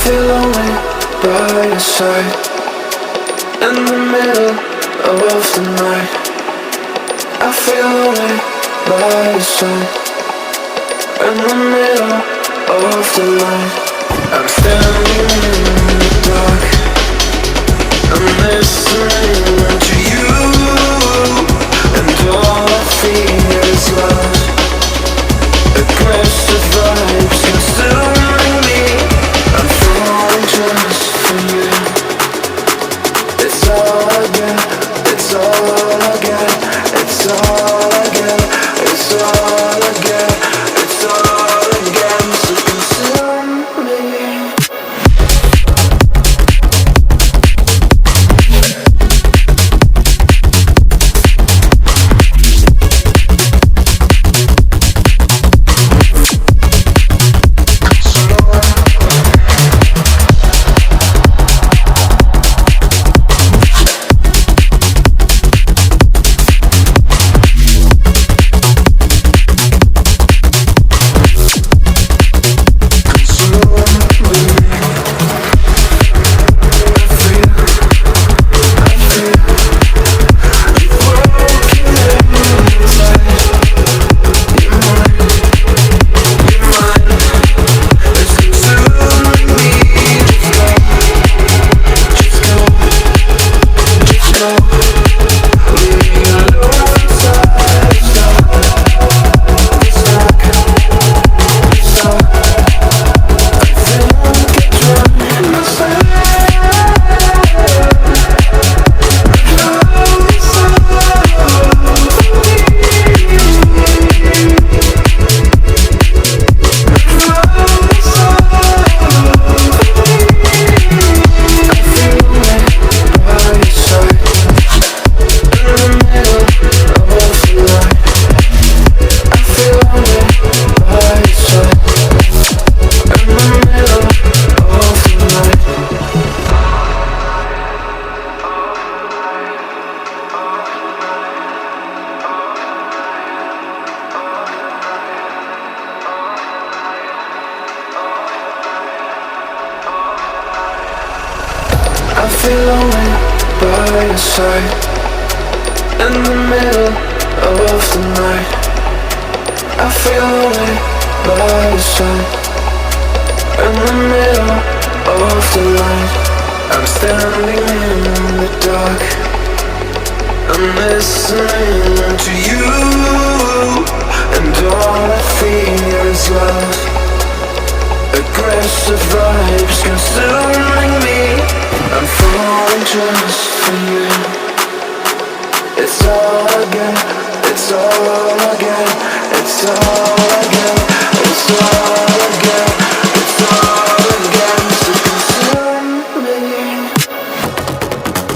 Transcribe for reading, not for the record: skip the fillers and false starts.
feel lonely by your side. In the middle of the night, I feel lonely by your side. In the middle of the night, I'm standing in the dark. I'm listening to you, and all I feel is love. Aggressive vibes consuming me. I'm falling just for you. It's all I get, it's all I get, it's all I get, it's all I get, it's all I get. So consume me. I feel lonely by your side. In the middle of the night, I feel lonely by your side. In the middle of the light, I'm standing in the dark. I'm listening to you, and all I feel is love. Aggressive vibes consuming me. I'm falling just for you. It's all I get, it's all I get, it's all I get, it's all